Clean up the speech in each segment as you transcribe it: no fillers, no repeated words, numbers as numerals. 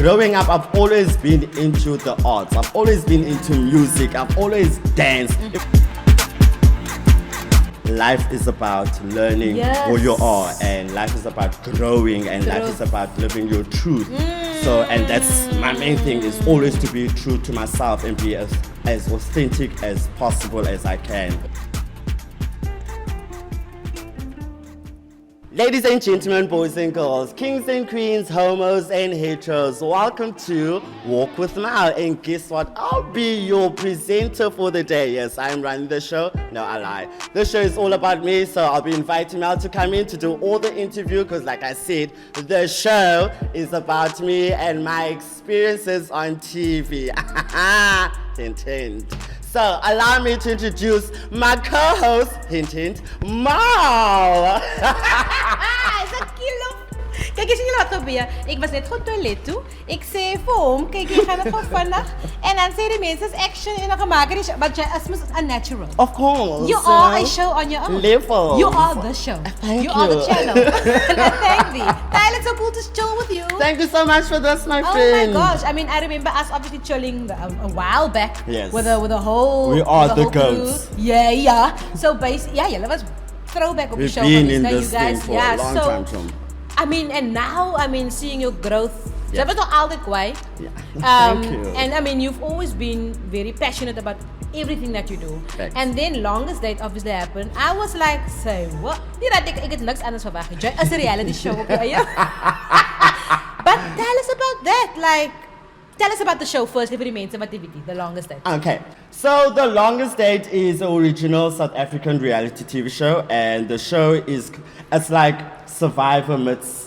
growing up, I've always been into the arts. I've always been into music. I've always danced. Life is about learning who you are, and life is about growing, and life is about living your truth. So, and that's my main thing, is always to be true to myself and be as authentic as possible as I can. Ladies and gentlemen, boys and girls, kings and queens, homos and heteros, welcome to Walk With Mal. And guess what? I'll be your presenter for the day. Yes, I'm running the show. No, I lie. The show is all about me, so I'll be inviting Mal to come in to do all the interview, because like I said, the show is about me and my experiences on TV. Hint, hint. So allow me to introduce my co-host, hint, hint, Mal. Is dat kilo? Kijk eens, jullie wat gebeuren. Ik was net gewoon toilet toe. Ik zei voor hem, kijk, je gaat het gewoon vannacht. En dan zei de mensen, action in een gemaakt is, but it's unnatural. Of course. You are a show on your own. Level. You are the show. Thank you. Are the channel. Thank you. Tyler, it's so cool to chill with you. Thank you so much for this, my friend. Oh my gosh. I mean, I remember us obviously chilling a while back. Yes. With a whole... We are the whole goats. Crew. Yeah. So basically, that was throwback of the show. We've been in this you guys, thing for a long time, Tom. I mean, and now, seeing your growth. Yeah. Dat was nog altijd kwijt. Thank you. And I mean, you've always been very passionate about everything that you do. Thanks. And then longest date obviously happened. I was like, say what? Nie dat ik het niks anders verwacht. As a reality show, okay? But tell us about that. Like, tell us about the show first, if it remains activity, the longest date. Okay, so the longest date is an original South African reality TV show, and the show it's like Survivor meets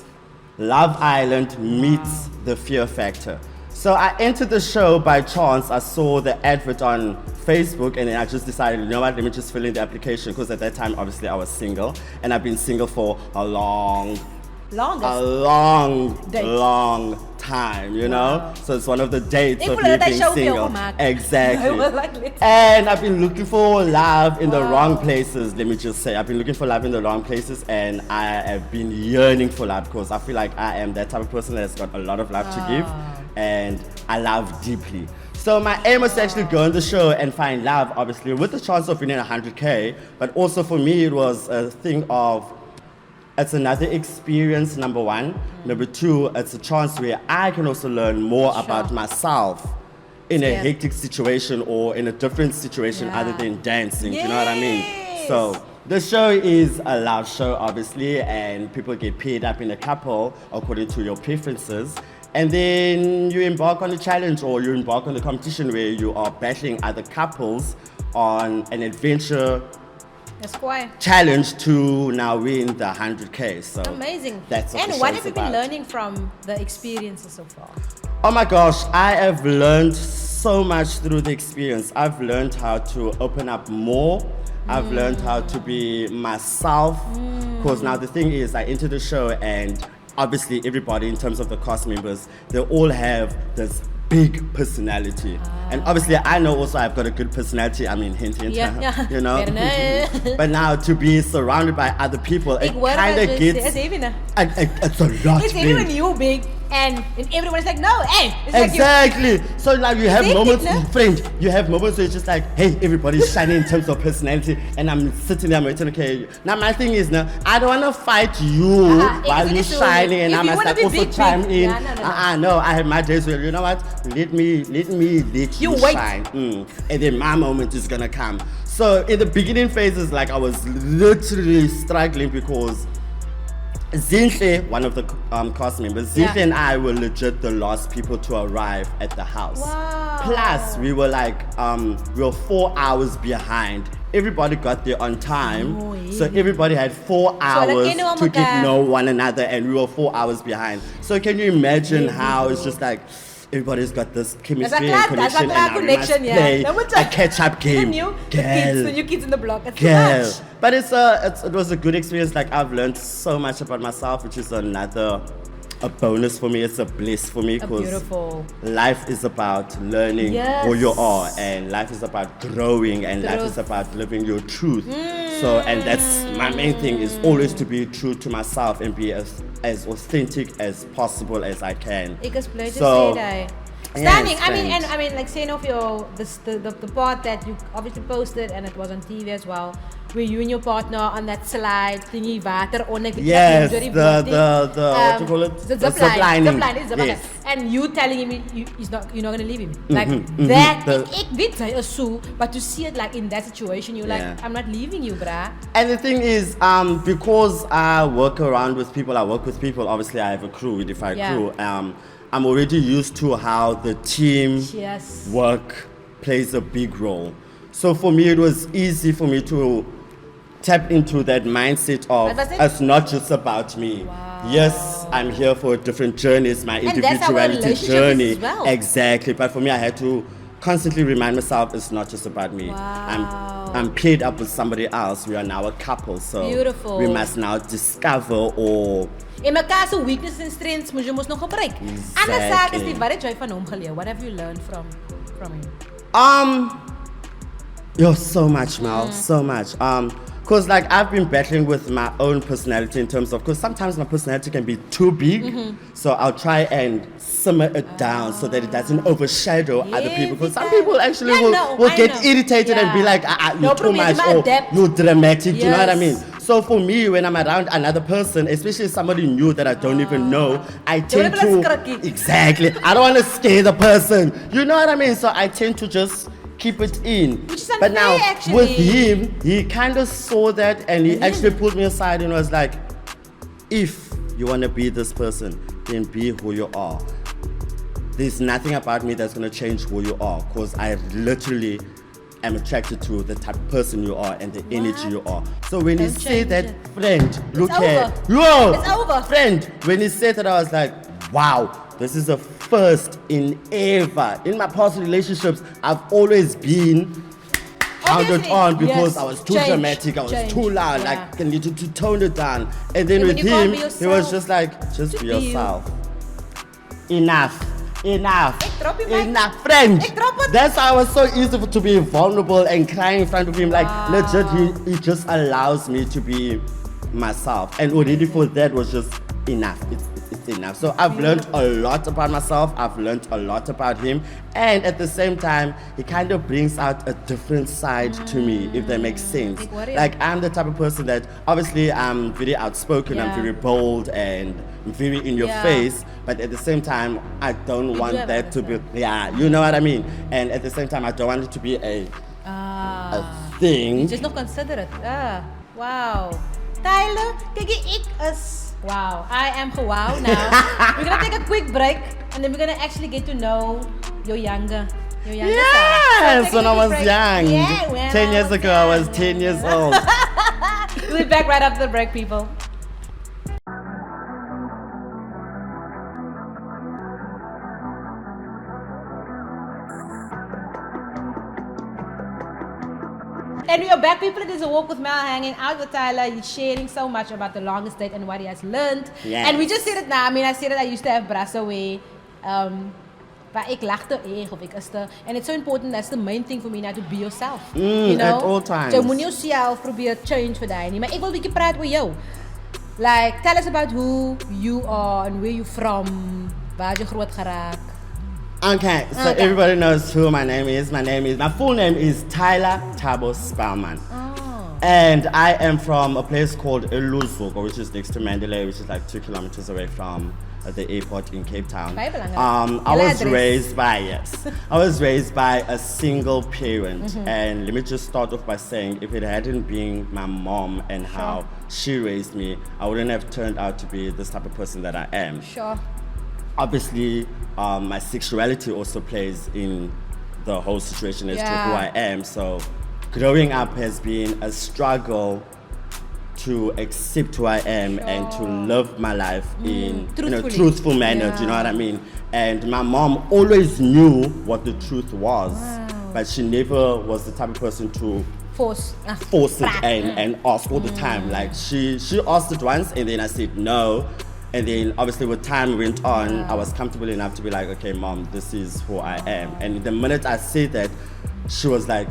Love Island meets The Fear Factor. So I entered the show by chance. I saw the advert on Facebook, and then I just decided, you know what, let me just fill in the application, because at that time, obviously, I was single, and I've been single for a long time, you know? So it's one of the dates of me being single. Exactly. And I've been looking for love in the wrong places, let me just say. I've been looking for love in the wrong places, and I have been yearning for love, because I feel like I am that type of person that's got a lot of love to give, and I love deeply. So my aim was to actually go on the show and find love, obviously, with the chance of winning 100K, but also for me it was a thing of, it's another experience, number one. Number two, it's a chance where I can also learn more about myself in a hectic situation or in a different situation other than dancing. Do you know what I mean? So the show is a love show, obviously, and people get paired up in a couple according to your preferences. And then you embark on a challenge, or you embark on a competition where you are battling other couples on an adventure challenge to now win the 100K. So amazing. That's what and what have you been learning from the experiences so far? Oh my gosh, I have learned so much through the experience. I've learned how to open up more. I've learned how to be myself. Because now the thing is, I enter the show, and obviously everybody in terms of the cast members, they all have this big personality. And obviously I know also I've got a good personality. I mean, hint, hint, you know. But now to be surrounded by other people, it kind of gets... It's a lot. It's even when you're big and everyone is like, no, hey. Exactly. So now you have moments, friend, you have moments where it's just like, hey, everybody's shining in terms of personality, and I'm sitting there waiting, okay. Now my thing is, now I don't want to fight you while you're shining, and I must like also chime in. No, I have my days where, you know what, let me let you shine. And then my moment is gonna come. So in the beginning phases, like I was literally struggling, because Zinhle, one of the cast members, Zinhle and I were legit the last people to arrive at the house. Wow. Plus, we were like, we were 4 hours behind. Everybody got there on time, so everybody had 4 hours to get to know one another, and we were 4 hours behind. So can you imagine how it's just like, everybody's got this chemistry and connection, and now we must play a catch-up game. The new kids in the block. It's but it was a good experience. Like, I've learned so much about myself, which is a bonus for me. It's a bliss for me, because life is about learning who you are, and life is about growing, and life is about living your truth. So, and that's my main thing, is always to be true to myself and be as as authentic as possible as I can. Ik is blij te So, say that. Stunning. yes, I mean, like saying of the part that you obviously posted and it was on TV as well, where you and your partner on that slide thingy water on it. Yes, the what you call it? The The zip line. ziplining. Zip line. Yes. And you telling him you're not gonna leave him. Like that. Ik weet hij is zo, but to see it like in that situation, you're like, I'm not leaving you, bruh. And the thing is, because I work around with people, obviously I have a crew, we define crew. I'm already used to how the team work plays a big role. So for me, it was easy for me to tap into that mindset of it's not just about me. Wow. Yes, I'm here for a different journey. It's my individuality journey. Well. Exactly. But for me, I had to constantly remind myself it's not just about me. Wow. I'm paired up with somebody else. We are now a couple. So beautiful. We must now discover or in mekaar se weaknesses en strengths moet jy mos nog gebruik. Ander saak is die wat het jy van hom geleer? What have you learned from him? So much, Mal, so much. Because like I've been battling with my own personality in terms of, because sometimes my personality can be too big, so I'll try and simmer it down so that it doesn't overshadow other people. Because some people actually will get irritated and be like, you're too much or you're dramatic. You know what I mean? So for me, when I'm around another person, especially somebody new that I don't even know, I tend to exactly. I don't want to scare the person. You know what I mean? So I tend to just keep it in. Which is unfair, but now actually. with him, he kind of saw that and he actually pulled me aside and was like, if you want to be this person, then be who you are. There's nothing about me that's going to change who you are, because I literally am attracted to the type of person you are and the energy you are. So when he said that, friend, look at, it's over. Friend, when he said that, I was like, wow, this is a first in ever. In my past relationships, I've always been hounded on because I was too dramatic, I was too loud, like I needed to tone it down. And then with him, he was just like, just be yourself. Enough, friend. That's why I was so easy to be vulnerable and crying in front of him. Like legit, he just allows me to be myself. And already for that was just enough. It's enough. So I've learned a lot about myself. I've learned a lot about him. And at the same time, he kind of brings out a different side to me, if that makes sense. Like I'm the type of person that obviously I'm very outspoken, I'm very bold and very in your face. But at the same time, I don't want that to be, you know what I mean? And at the same time, I don't want it to be a thing. You just not consider it. Wow. Tyler, kijk ik is... Wow, I am wow now. We're gonna take a quick break and then we're gonna actually get to know your younger yes, so when I was young. Yeah, 10 years ago, I was 10 years old. We'll be back right after the break, people. And we are back, people. It is a walk with Mel, hanging out with Tyler. He's sharing so much about the longest date and what he has learned. Yes. And we just said it now. I mean, I said that I used to have Brassaway. But ik lachte erg of ik is te... And it's so important, that's the main thing for me now, to be yourself. You know? At all times. So, moet jezelf proberen change voor die nie. Maar ik wil een beetje praten met jou. Like, tell us about who you are and where you from. Waar je groot geraakt. Okay, so everybody knows who my name is. My full name is Tylor Spelman. And I am from a place called Eluzuko, which is next to Mandalay, which is like 2 kilometers away from the airport in Cape Town. I was raised by a single parent. And let me just start off by saying, if it hadn't been my mom and how she raised me, I wouldn't have turned out to be this type of person that I am. Obviously, my sexuality also plays in the whole situation as to who I am. So growing up has been a struggle to accept who I am and to live my life in a truthful manner. Do you know what I mean? And my mom always knew what the truth was, but she never was the type of person to force it and ask all the time. Like she asked it once and then I said no. And then obviously with time went on, I was comfortable enough to be like, okay, mom, this is who I am. And the minute I said that, she was like,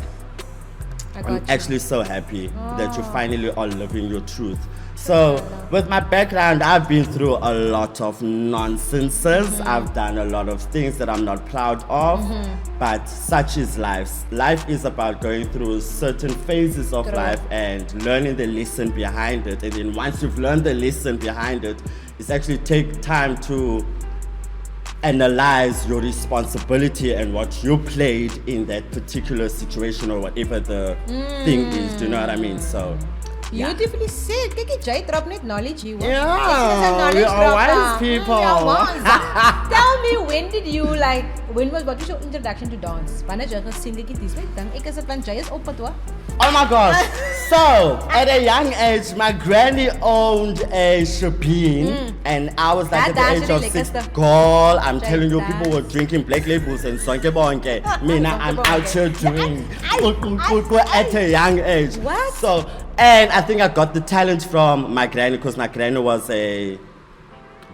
I'm actually so happy that you finally are living your truth. So, with my background, I've been through a lot of nonsenses. I've done a lot of things that I'm not proud of, but such is life. Life is about going through certain phases of life and learning the lesson behind it. And then once you've learned the lesson behind it, it's actually take time to analyze your responsibility and what you played in that particular situation or whatever the thing is. Do you know what I mean? So, beautifully said. Kijk, Jay drop net knowledge here. yeah, we are wise people. Tell me, when was your introduction to dance? Wanneer jy gesien dat jy dis weet, dan ek is dit want Jay is op pad hoor. Oh my God. So, at a young age, my granny owned a shebeen, and I was like at the age of 6. Girl, I'm telling you, people were drinking black labels and sonke bonke. I'm out here doing at a young age. What? So, and I think I got the talent from my granny because my granny was a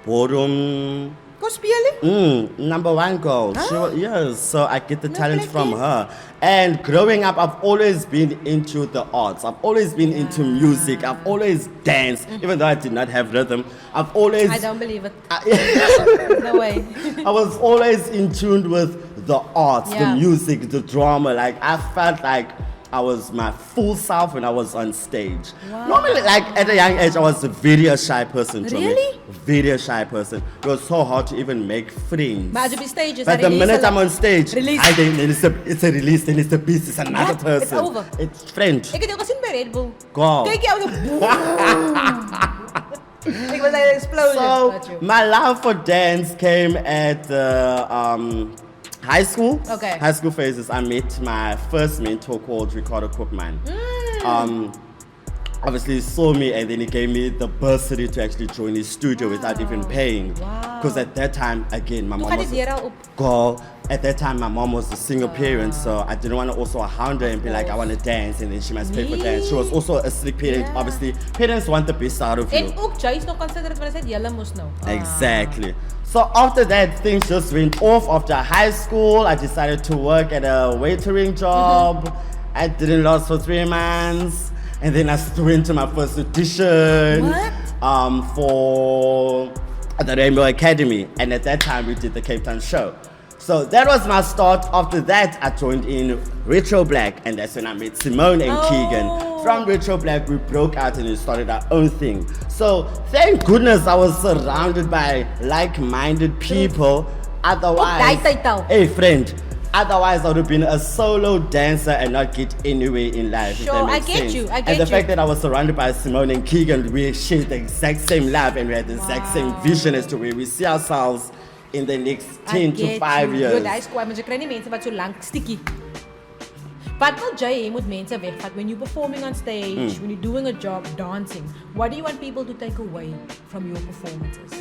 ballroom. Number 1 girl. She was, yes, so I get the talent from her. And growing up, I've always been into the arts. I've always been into music. I've always danced, even though I did not have rhythm. I've always. I don't believe it. No way. I was always in tune with the arts, the music, the drama. Like I felt like I was my full self when I was on stage. Wow. Normally, like at a young age, I was a very shy person. Really? Very shy person. It was so hard to even make friends. But stages, the minute I'm on stage, release. It's a release, then it's the beast, it's another person. It's over. It's French. Ik heb jou gezien bij Red Bull. Go. Kijk jou. It was like an explosion. So, my love for dance came at high school. Okay. High school phases, I met my first mentor called Ricardo Koopman. Obviously he saw me and then he gave me the bursary to actually join his studio without even paying. Because at that time, again, my mom was a single parent, so I didn't want to also hound her and be like, I want to dance and then she must pay for dance. She was also a strict parent. Obviously, parents want the best out of you. And ook Jay's nog considered when I said, "Jelle moest nou." Exactly. So after that, things just went off. After high school, I decided to work at a waitering job. I didn't last for 3 months. And then I went to my first audition for the Rainbow Academy. And at that time, we did the Cape Town show. So that was my start. After that, I joined in Retro Black. And that's when I met Simone and Keegan. From Retro Black, we broke out and we started our own thing. So thank goodness I was surrounded by like-minded people. Otherwise, hey friend, otherwise I would have been a solo dancer and not get anywhere in life. Sure, I get you. And the fact that I was surrounded by Simone and Keegan, we shared the exact same love and we had the exact same vision as to where we see ourselves in the next 10 to 5 years. Goed, hy's kwaai, maar jy kry nie mense wat so lank stikkie. Wat wil jy moet mense wegvat when you're performing on stage, when you're doing a job dancing? What do you want people to take away from your performances?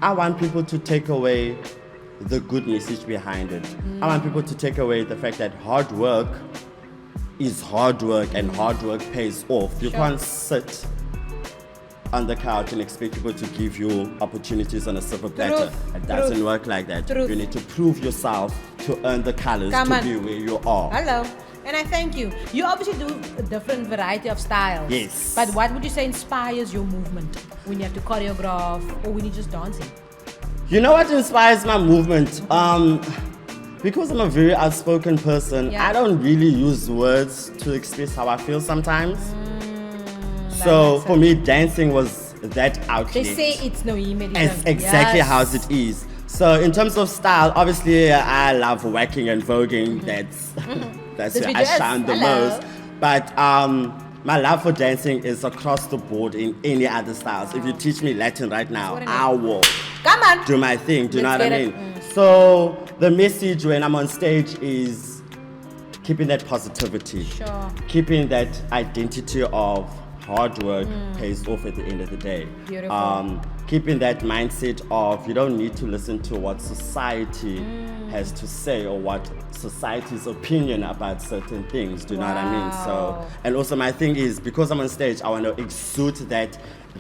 I want people to take away the good message behind it. I want people to take away the fact that hard work is hard work and hard work pays off. You can't sit on the couch and expect people to give you opportunities on a silver platter. It doesn't work like that. You need to prove yourself to earn the colors to be where you are. Hello. And I thank you. You obviously do a different variety of styles. Yes. But what would you say inspires your movement when you have to choreograph or when you're just dancing? You know what inspires my movement? Because I'm a very outspoken person, I don't really use words to express how I feel sometimes. So for me, dancing was that outlet. They say it's no email. It's exactly how it is. So in terms of style, obviously I love whacking and voguing. That's where I shine the most. But my love for dancing is across the board in any other styles. If you teach me Latin right now, I will do my thing. Do you know what I mean? So the message when I'm on stage is keeping that positivity, keeping that identity of hard work pays off at the end of the day. Beautiful. Keeping that mindset of you don't need to listen to what society has to say or what society's opinion about certain things. Do you know what I mean? So, and also my thing is because I'm on stage, I want to exude that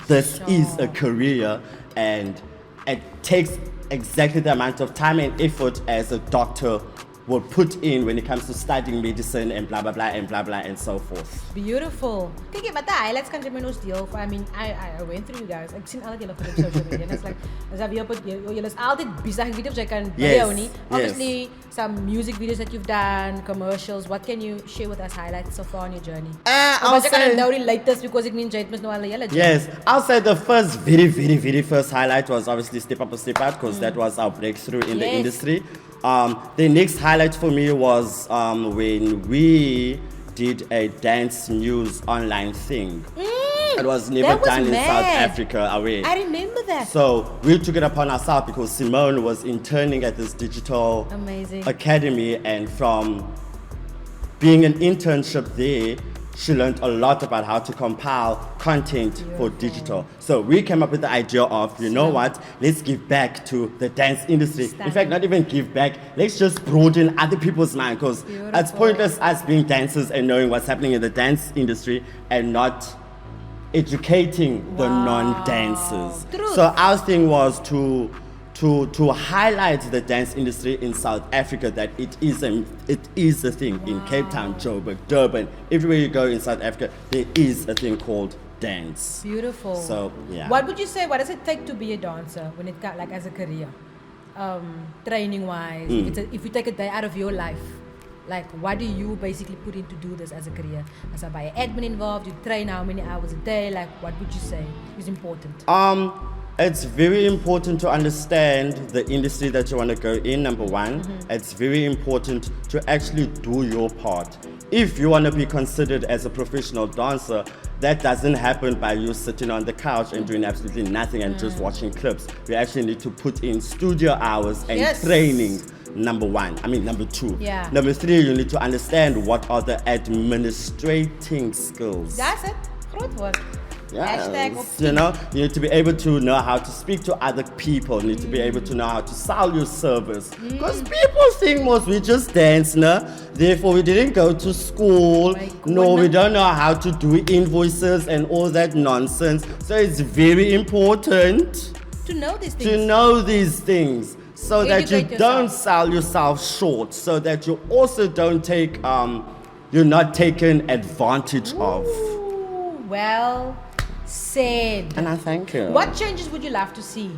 this is a career and it takes exactly the amount of time and effort as a doctor would put in when it comes to studying medicine and blah blah blah and blah blah and so forth. Beautiful. Kijk, maar de highlights kan je me nog deel. I mean, I went through you guys. Ik zie altijd jullie op social media. It's like, jullie is altijd bizar video's. I can video niet. Obviously, some music videos that you've done, commercials. What can you share with us highlights so far on your journey? I'll say know the latest because ik niet must know all the Yes, I'll say the first very first highlight was obviously Step Up or Step Out because that was our breakthrough in the industry. The next highlight for me was when we did a dance news online thing. It was never done in South Africa. I remember that. So we took it upon ourselves because Simone was interning at this digital academy, and from being an internship there, she learned a lot about how to compile content for digital. So we came up with the idea of, you know what, let's give back to the dance industry. In fact, not even give back, let's just broaden other people's mind, because it's pointless us being dancers and knowing what's happening in the dance industry and not educating the non-dancers. So our thing was to highlight the dance industry in South Africa, that it is a thing in Cape Town, Joburg, Durban, everywhere you go in South Africa, there is a thing called dance. Beautiful. So yeah. What would you say? What does it take to be a dancer when it got like as a career, training wise? If you take a day out of your life, like what do you basically put in to do this as a career? As a by admin involved, you train how many hours a day? Like what would you say is important? It's very important to understand the industry that you want to go in, number one. It's very important to actually do your part. If you want to be considered as a professional dancer, that doesn't happen by you sitting on the couch and doing absolutely nothing and just watching clips. We actually need to put in studio hours and training. Number two. Yeah. Number three, you need to understand what are the administrating skills. That's it. Groot word. Yes, you know, you need to be able to know how to speak to other people. You need to be able to know how to sell your service. Because people think most we just dance, no? Therefore we didn't go to school. No, we don't know how to do invoices and all that nonsense. So it's very important to know these things. So that you don't sell yourself short. So that you also don't take, you're not taken advantage of. Well said. And I thank you. What changes would you love to see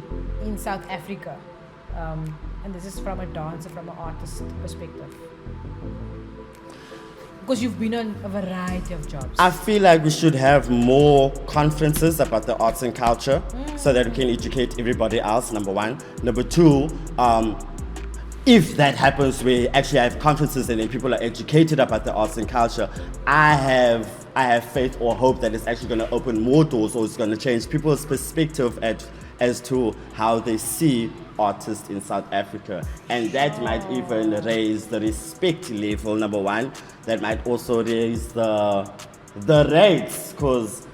in South Africa? And this is from a dancer, from an artist perspective. Because you've been on a variety of jobs. I feel like we should have more conferences about the arts and culture so that we can educate everybody else, number one. Number two, if that happens where actually I have conferences and then people are educated about the arts and culture, I have faith or hope that it's actually going to open more doors, or it's going to change people's perspective as to how they see artists in South Africa. And that might even raise the respect level, number one. That might also raise the rates, because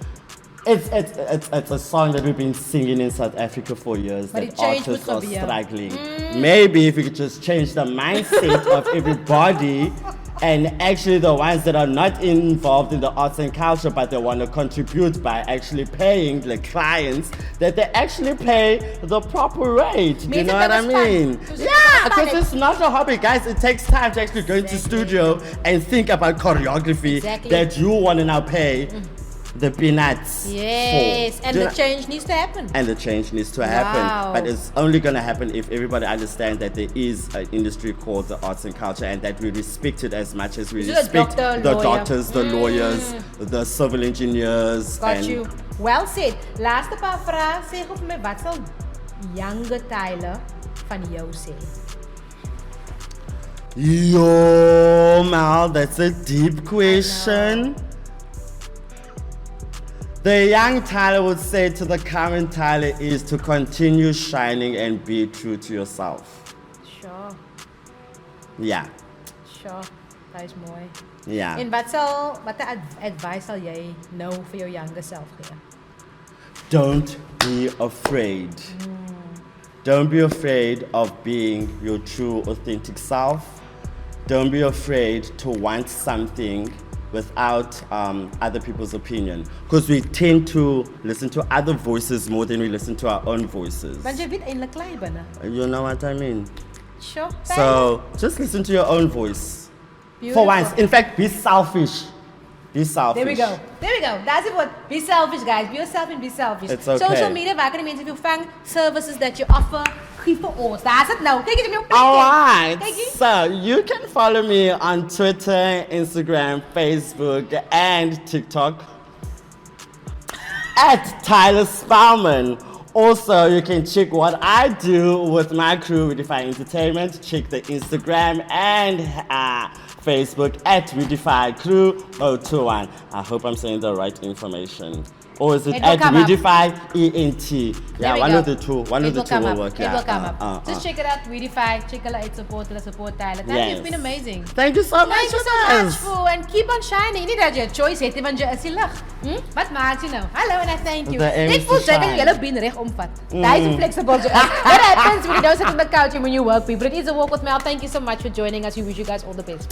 it's a song that we've been singing in South Africa for years, but that artists are struggling. Maybe if we could just change the mindset of everybody, and actually the ones that are not involved in the arts and culture but they want to contribute by actually paying the clients, that they actually pay the proper rate. Do you know what I mean? Yeah, because it's not a hobby, guys. It takes time to actually go into studio and think about choreography that you want to now pay the peanuts for. And the change needs to happen. And the change needs to happen. But it's only going to happen if everybody understands that there is an industry called the arts and culture, and that we respect it as much as we respect the doctors, the lawyers, the civil engineers. Got you. Well said. Laaste paar vrae. Sê gou vir my, wat sal younger Tylor van jou sê? Yo, Mal, that's a deep question. The young Tylor would say to the current Tylor is to continue shining and be true to yourself. Sure. Yeah. Sure. That is mooi. Yeah. En wat advice sal jy nou vir jou younger self gee? Don't be afraid. Don't be afraid of being your true, authentic self. Don't be afraid to want something without other people's opinion, because we tend to listen to other voices more than we listen to our own voices. Want jy weet eintlik klei binne. You know what I mean? Sure. So just listen to your own voice. Beautiful. For once. In fact, be selfish. Be selfish. There we go. There we go. That's it. What? Be selfish, guys. Be yourself and be selfish. It's okay. Social media, waar kan die mensen veel vang services that you offer? Geef voor ons. Daar is het nou. Kijk eens op je Alright. So you can follow me on Twitter, Instagram, Facebook, and TikTok at Tylor Spelman. Also, you can check what I do with my crew, Redefy Entertainment. Check the Instagram and Facebook at Redefy Crew 021. I hope I'm saying the right information. Or is it at Redefy ENT? Yeah, one of the two. One of the two will work. It will come up. Just check it out, Redefy. Check it out, support Tylor. Thank you, it's been amazing. Thank you so much. Thank you so much for, and keep on shining. Niet dat je een choice hebt, want je is die lucht. Wat maakt je nou? Hallo and I thank you. Ik voel dat je hele been recht omvat. That is flexible. What happens when you don't sit on the couch and when you work, people? It is a walk with Mel. Thank you so much for joining us. We wish you guys all the best.